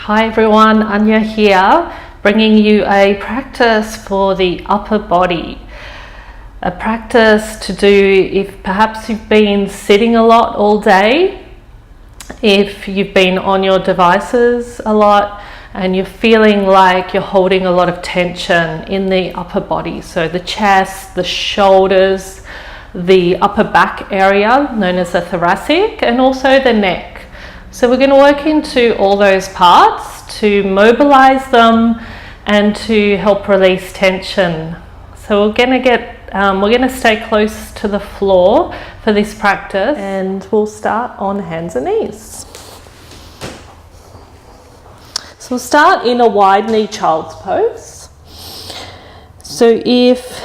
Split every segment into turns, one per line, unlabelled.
Hi everyone, Anya here, bringing you a practice for the upper body. A practice to do if perhaps you've been sitting a lot all day, if you've been on your devices a lot and you're feeling like you're holding a lot of tension in the upper body. So the chest, the shoulders, the upper back area known as the thoracic, and also the neck. So we're going to work into all those parts to mobilize them and to help release tension. So we're going to stay close to the floor for this practice, and we'll start on hands and knees. So we'll start in a wide knee child's pose. So if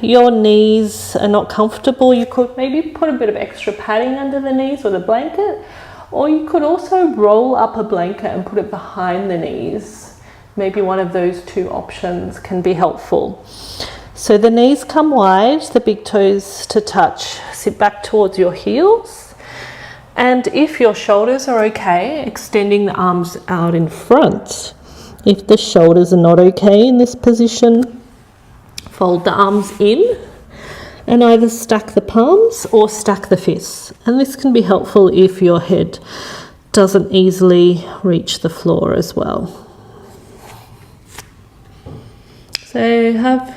your knees are not comfortable, you could maybe put a bit of extra padding under the knees with a blanket. Or you could also roll up a blanket and put it behind the knees. Maybe one of those two options can be helpful. So the knees come wide, the big toes to touch. Sit back towards your heels. And if your shoulders are okay, extending the arms out in front. If the shoulders are not okay in this position, fold the arms in and either stack the palms or stack the fists. And this can be helpful if your head doesn't easily reach the floor as well. So have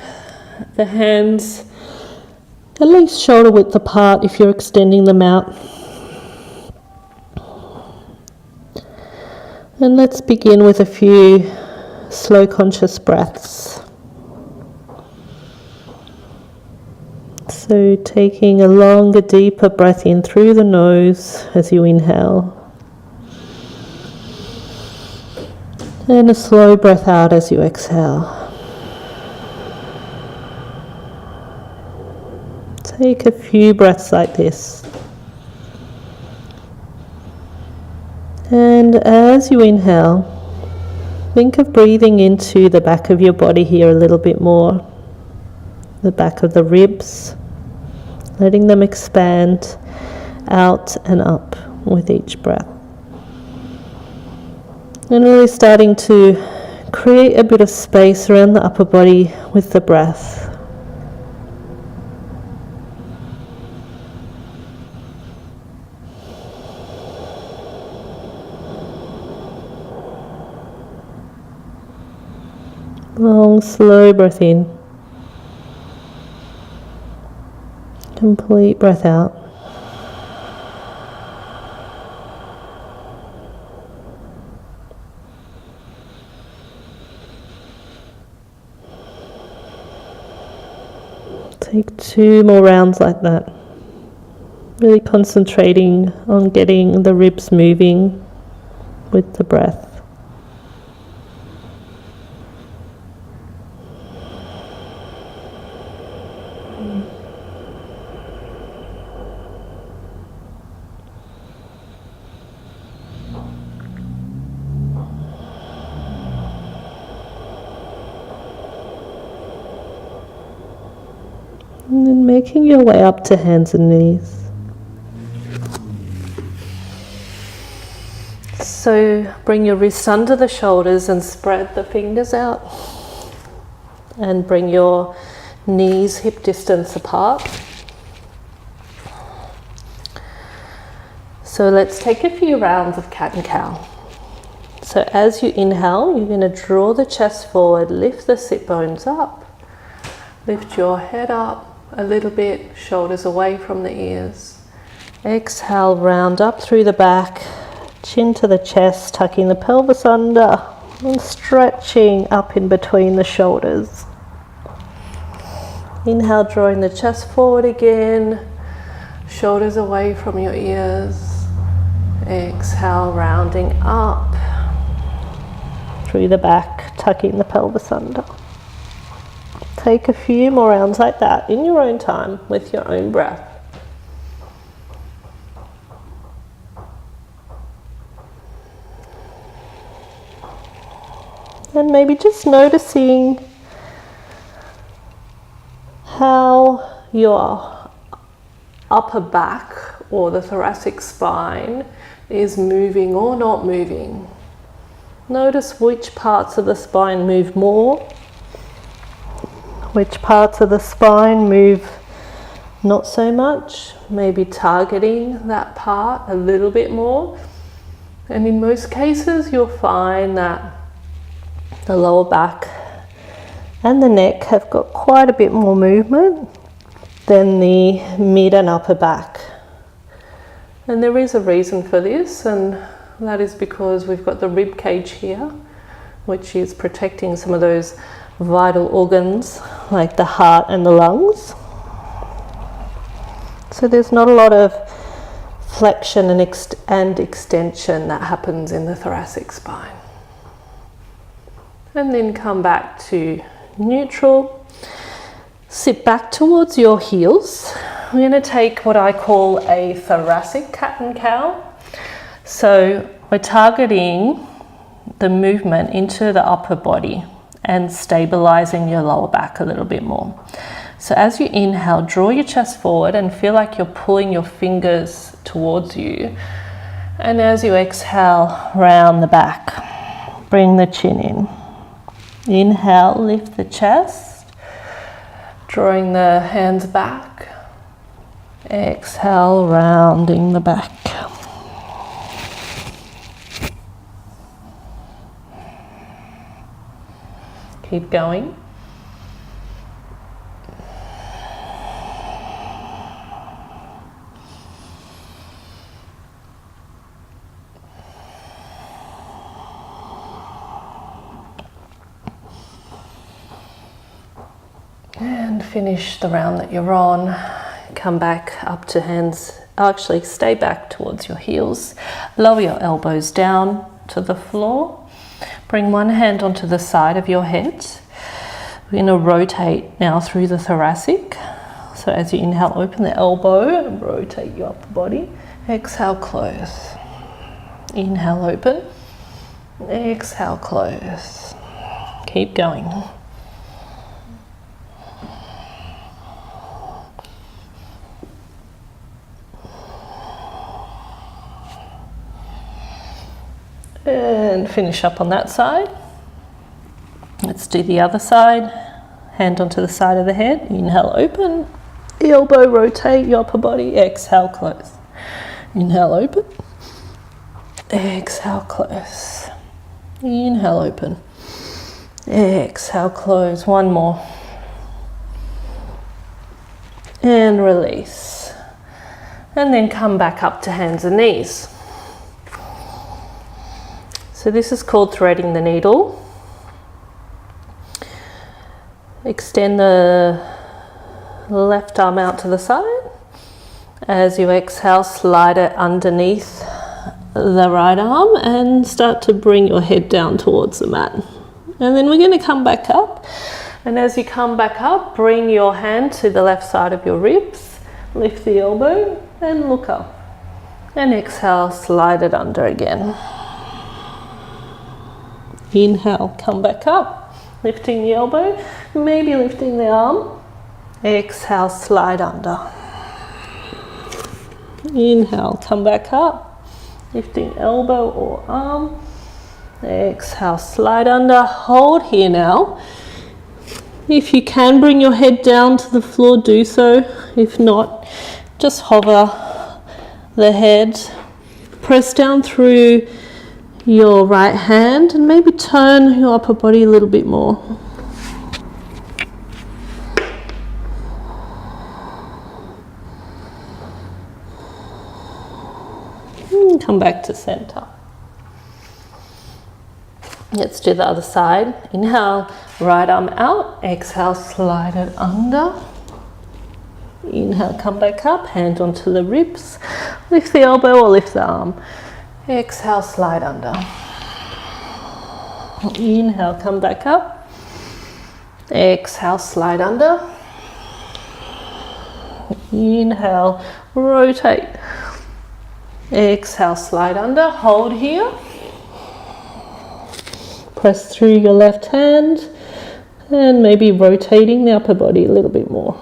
the hands at least shoulder width apart if you're extending them out. And let's begin with a few slow conscious breaths. So taking a longer, deeper breath in through the nose as you inhale. And a slow breath out as you exhale. Take a few breaths like this. And as you inhale, think of breathing into the back of your body here a little bit more. The back of the ribs. Letting them expand out and up with each breath. And really starting to create a bit of space around the upper body with the breath. Long, slow breath in. Complete breath out. Take 2 more rounds like that. Really concentrating on getting the ribs moving with the breath. And then making your way up to hands and knees. So bring your wrists under the shoulders and spread the fingers out. And bring your knees hip distance apart. So let's take a few rounds of cat and cow. So as you inhale, you're going to draw the chest forward, lift the sit bones up. Lift your head up a little bit, shoulders away from the ears. Exhale, round up through the back, chin to the chest, tucking the pelvis under and stretching up in between the shoulders. Inhale, drawing the chest forward again, shoulders away from your ears. Exhale, rounding up through the back, tucking the pelvis under. Take a few more rounds like that in your own time with your own breath. And maybe just noticing how your upper back or the thoracic spine is moving or not moving. Notice which parts of the spine move more, which parts of the spine move not so much, maybe targeting that part a little bit more. And in most cases, you'll find that the lower back and the neck have got quite a bit more movement than the mid and upper back. And there is a reason for this, and that is because we've got the rib cage here, which is protecting some of those vital organs like the heart and the lungs. So there's not a lot of flexion and extension that happens in the thoracic spine. And then come back to neutral. Sit back towards your heels. I'm going to take what I call a thoracic cat and cow. So we're targeting the movement into the upper body and stabilizing your lower back a little bit more. So as you inhale, draw your chest forward and feel like you're pulling your fingers towards you. And as you exhale, round the back, bring the chin in. Inhale, lift the chest, drawing the hands back. Exhale, rounding the back. Keep going. And finish the round that you're on. Come back up to hands. Actually, stay back towards your heels. Lower your elbows down to the floor. Bring one hand onto the side of your head. We're going to rotate now through the thoracic. So as you inhale, open the elbow and rotate your upper body. Exhale, close. Inhale, open. Exhale, close. Keep going. And finish up on that side. Let's do the other side. Hand onto the side of the head. Inhale, open. Elbow, rotate your upper body. Exhale, close. Inhale, open. Exhale, close. Inhale, open. Exhale, close. One more. And release. And then come back up to hands and knees. So this is called threading the needle. Extend the left arm out to the side. As you exhale, slide it underneath the right arm and start to bring your head down towards the mat. And then we're going to come back up. And as you come back up, bring your hand to the left side of your ribs. Lift the elbow and look up. And exhale, slide it under again. Inhale, come back up, lifting the elbow, maybe lifting the arm. Exhale, slide under. Inhale, come back up, lifting elbow or arm. Exhale, slide under. Hold here now. If you can bring your head down to the floor, do so. If not, just hover the head. Press down through your right hand and maybe turn your upper body a little bit more. And come back to center. Let's do the other side. Inhale, right arm out. Exhale, slide it under. Inhale, come back up, hand onto the ribs. Lift the elbow or lift the arm. Exhale, slide under. Inhale, come back up. Exhale, slide under. Inhale, rotate. Exhale, slide under. Hold here. Press through your left hand and maybe rotating the upper body a little bit more.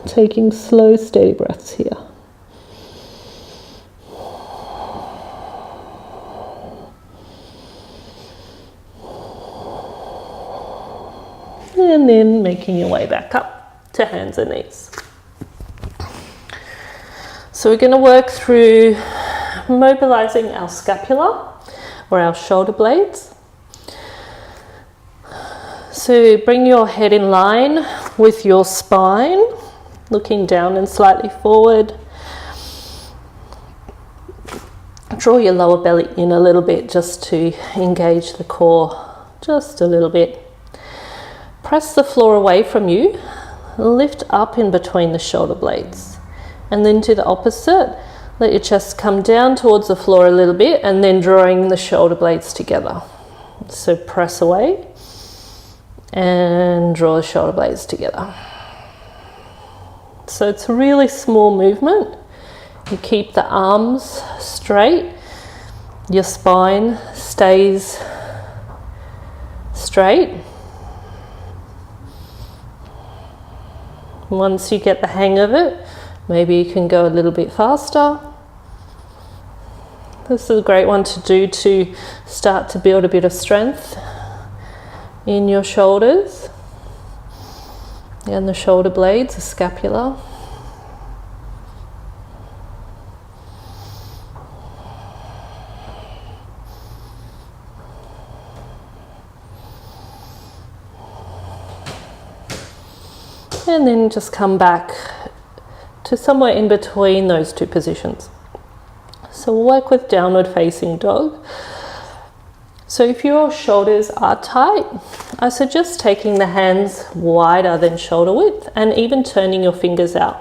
Taking slow, steady breaths here. and then making your way back up to hands and knees. So we're going to work through mobilizing our scapula or our shoulder blades. So bring your head in line with your spine, looking down and slightly forward. Draw your lower belly in a little bit just to engage the core just a little bit. Press the floor away from you, lift up in between the shoulder blades, and then do the opposite. Let your chest come down towards the floor a little bit and then drawing the shoulder blades together. So press away and draw the shoulder blades together. So it's a really small movement. You keep the arms straight, your spine stays straight. Once you get the hang of it, maybe you can go a little bit faster. This is a great one to do to start to build a bit of strength in your shoulders and the shoulder blades, the scapula. And then just come back to somewhere in between those two positions. So we'll work with downward facing dog. So if your shoulders are tight, I suggest taking the hands wider than shoulder width and even turning your fingers out.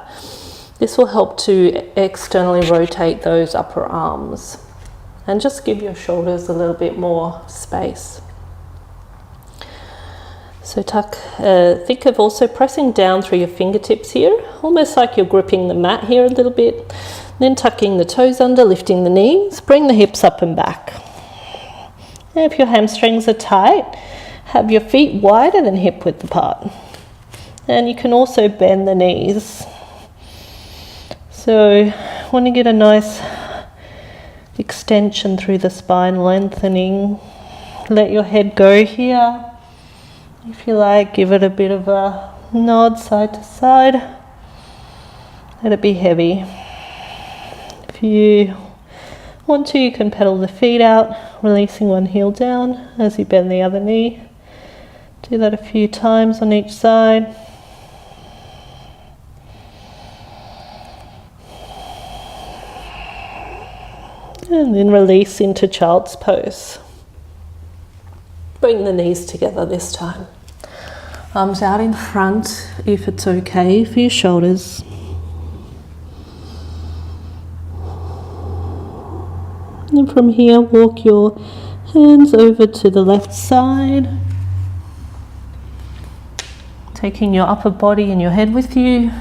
This will help to externally rotate those upper arms and just give your shoulders a little bit more space. So think of also pressing down through your fingertips here, almost like you're gripping the mat here a little bit. Then tucking the toes under, lifting the knees, bring the hips up and back. And if your hamstrings are tight, have your feet wider than hip width apart. And you can also bend the knees. So want to get a nice extension through the spine, lengthening. Let your head go here. If you like, give it a bit of a nod side to side. Let it be heavy. If you want to, you can pedal the feet out, releasing one heel down as you bend the other knee. Do that a few times on each side. And then release into child's pose. Bring the knees together this time. Arms out in front if it's okay for your shoulders. And from here, walk your hands over to the left side. Taking your upper body and your head with you.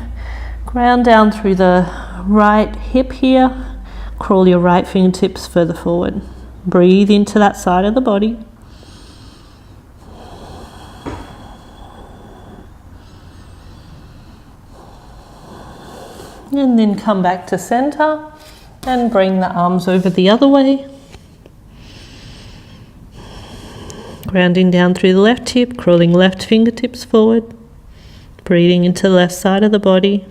Ground down through the right hip here. Crawl your right fingertips further forward. Breathe into that side of the body. And then come back to center and bring the arms over the other way. Grounding down through the left hip, crawling left fingertips forward. Breathing into the left side of the body.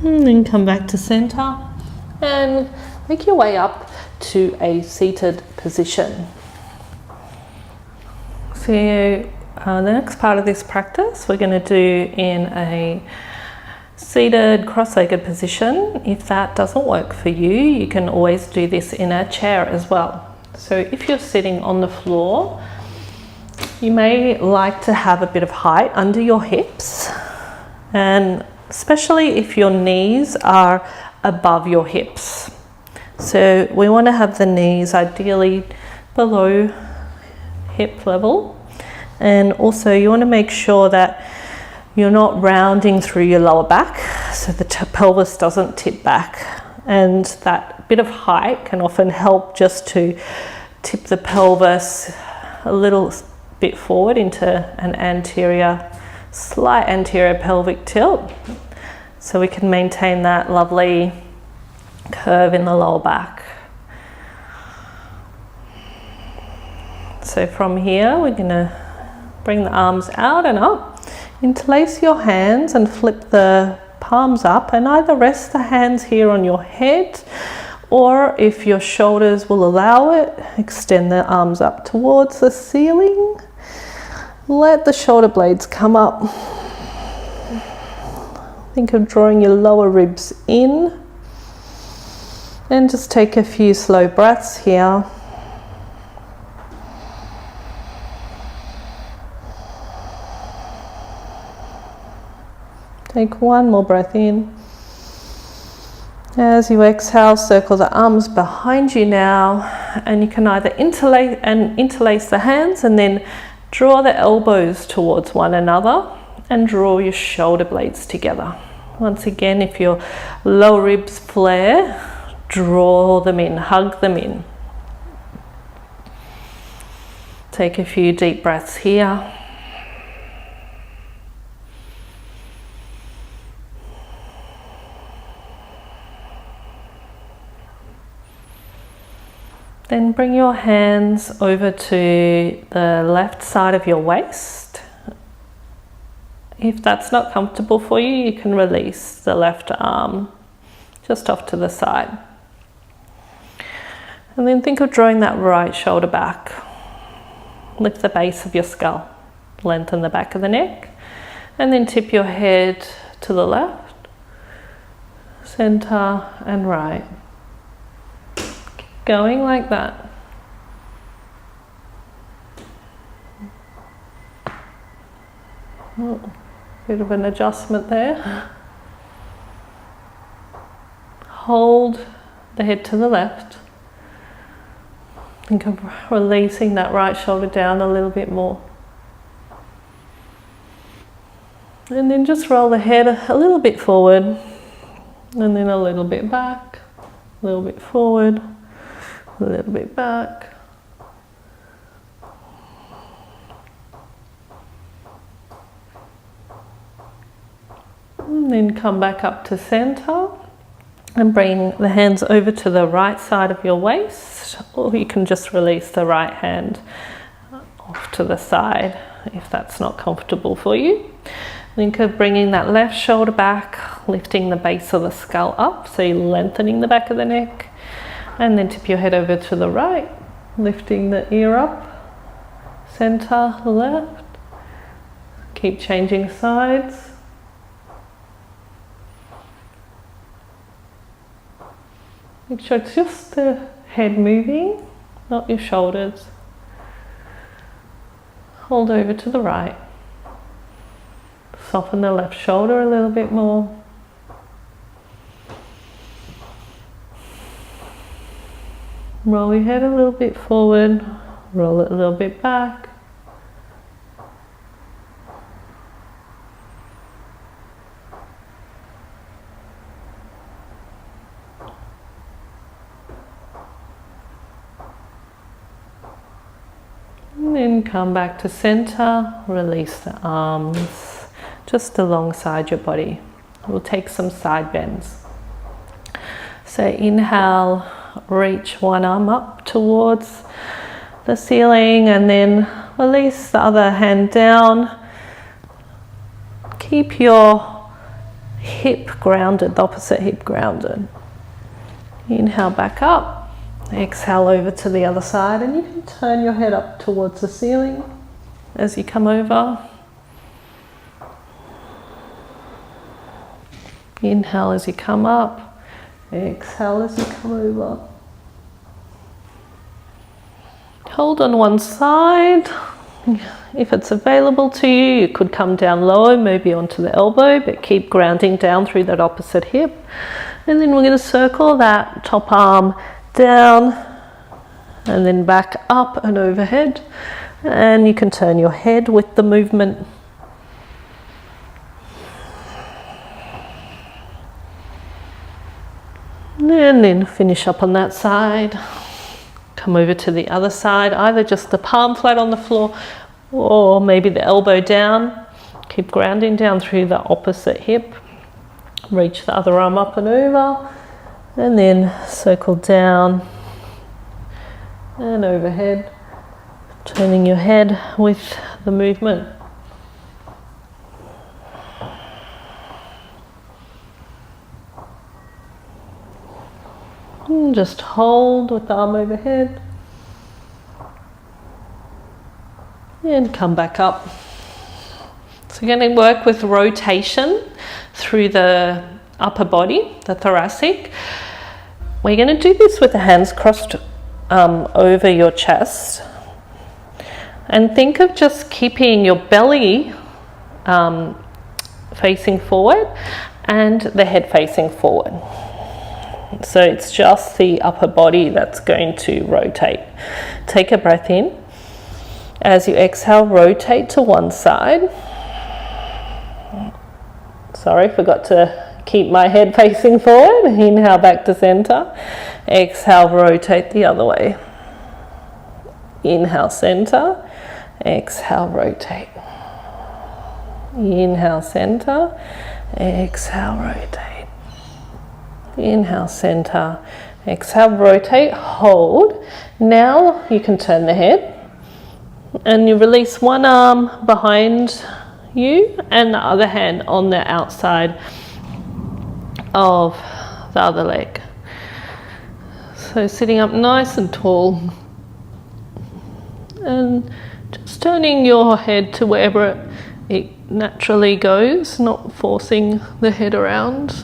And then come back to center and make your way up to a seated position. So the next part of this practice we're going to do in a seated cross-legged position. If that doesn't work for you, you can always do this in a chair as well. So if you're sitting on the floor, you may like to have a bit of height under your hips, and especially if your knees are above your hips. So we want to have the knees ideally below hip level, and also you want to make sure that you're not rounding through your lower back so the pelvis doesn't tip back, and that bit of height can often help just to tip the pelvis a little bit forward into an slight anterior pelvic tilt. so we can maintain that lovely curve in the lower back. So from here, we're going to bring the arms out and up. Interlace your hands and flip the palms up, and either rest the hands here on your head, or if your shoulders will allow it, extend the arms up towards the ceiling. Let the shoulder blades come up. Think of drawing your lower ribs in, and just take a few slow breaths here. Take one more breath in. As you exhale, circle the arms behind you now, and you can either interlace the hands and then draw the elbows towards one another and draw your shoulder blades together. Once again, if your lower ribs flare, draw them in, hug them in. Take a few deep breaths here. Then bring your hands over to the left side of your waist. If that's not comfortable for you, you can release the left arm just off to the side. And then think of drawing that right shoulder back. Lift the base of your skull, lengthen the back of the neck, and then tip your head to the left, center, and right. Going like that. Oh, bit of an adjustment there. Hold the head to the left. Think of releasing that right shoulder down a little bit more. And then just roll the head a little bit forward, and then a little bit back, a little bit forward, a little bit back. And then come back up to center and bring the hands over to the right side of your waist, or you can just release the right hand off to the side if that's not comfortable for you. Think of bringing that left shoulder back, lifting the base of the skull up, so you're lengthening the back of the neck. And then tip your head over to the right, lifting the ear up, center, left. Keep changing sides. Make sure it's just the head moving, not your shoulders. Hold over to the right. Soften the left shoulder a little bit more. Roll your head a little bit forward, roll it a little bit back. And then come back to center, release the arms just alongside your body. We'll take some side bends. So inhale. Reach one arm up towards the ceiling, and then release the other hand down. Keep your hip grounded, the opposite hip grounded. Inhale back up, exhale over to the other side, and you can turn your head up towards the ceiling as you come over. Inhale as you come up. Exhale as you come over. Hold on one side. If it's available to you, you could come down lower, maybe onto the elbow, but keep grounding down through that opposite hip. And then we're going to circle that top arm down and then back up and overhead. And you can turn your head with the movement. And then finish up on that side. Come over to the other side, either just the palm flat on the floor or maybe the elbow down. Keep grounding down through the opposite hip. Reach the other arm up and over, and then circle down and overhead, turning your head with the movement. And just hold with the arm overhead and come back up. So you're going to work with rotation through the upper body, the thoracic. We're going to do this with the hands crossed over your chest, and think of just keeping your belly facing forward and the head facing forward. So it's just the upper body that's going to rotate. Take a breath in. As you exhale, rotate to one side. Sorry, forgot to keep my head facing forward. Inhale back to center. Exhale, rotate the other way. Inhale, center. Exhale, rotate. Inhale, center. Exhale, rotate. Inhale, center. Exhale, rotate, hold. Now you can turn the head and you release one arm behind you and the other hand on the outside of the other leg. So sitting up nice and tall and just turning your head to wherever it naturally goes, not forcing the head around.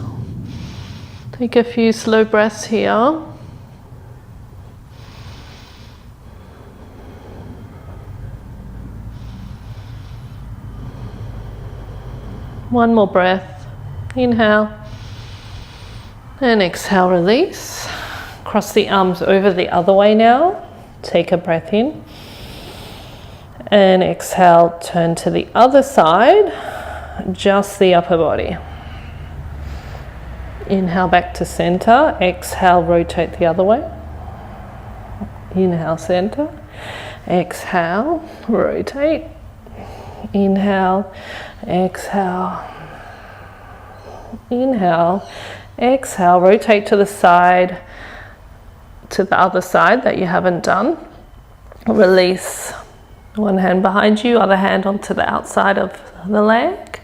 Take a few slow breaths here. One more breath. Inhale and exhale, release. Cross the arms over the other way now. Take a breath in and exhale, turn to the other side, just the upper body. Inhale back to center. Exhale, rotate the other way. Inhale, center. Exhale, rotate. Inhale, exhale. Inhale, exhale. Rotate to the side, to the other side that you haven't done. Release. One hand behind you, other hand onto the outside of the leg.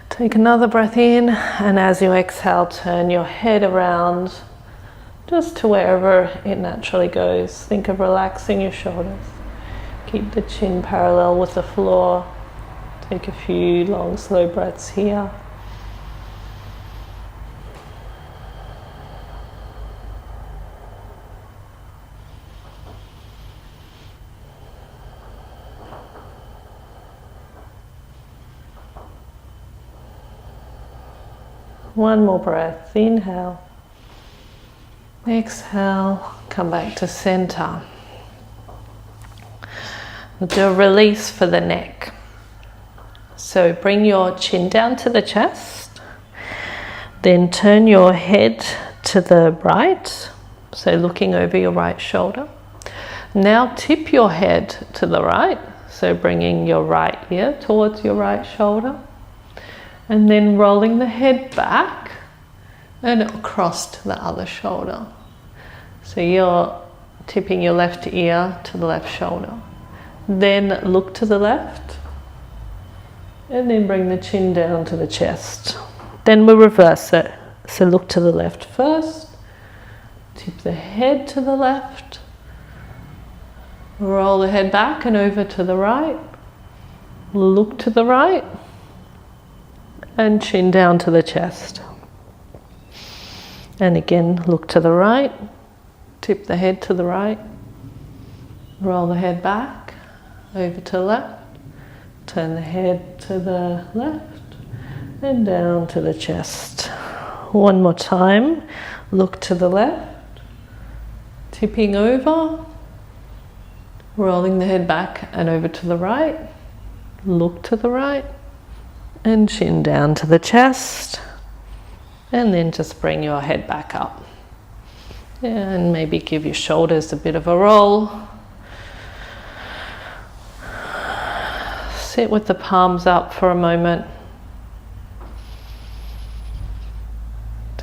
Take another breath in, and as you exhale, turn your head around just to wherever it naturally goes. Think of relaxing your shoulders. Keep the chin parallel with the floor. Take a few long, slow breaths here. One more breath. Inhale. Exhale. Come back to center. We'll do a release for the neck. So bring your chin down to the chest. Then turn your head to the right. So looking over your right shoulder. Now tip your head to the right. So bringing your right ear towards your right shoulder. And then rolling the head back and across to the other shoulder. So you're tipping your left ear to the left shoulder. Then look to the left. And then bring the chin down to the chest. Then we'll reverse it. So look to the left first. Tip the head to the left. Roll the head back and over to the right. Look to the right. And chin down to the chest. And again, look to the right, tip the head to the right, roll the head back, over to the left, turn the head to the left, and down to the chest. One more time, look to the left, tipping over, rolling the head back and over to the right, look to the right, and chin down to the chest, and then just bring your head back up and maybe give your shoulders a bit of a roll. Sit with the palms up for a moment.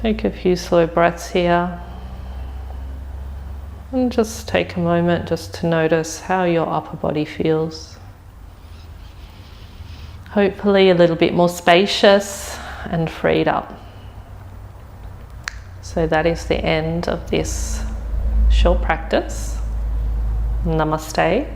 Take a few slow breaths here. And just take a moment just to notice how your upper body feels. Hopefully a little bit more spacious and freed up. So that is the end of this short practice. Namaste.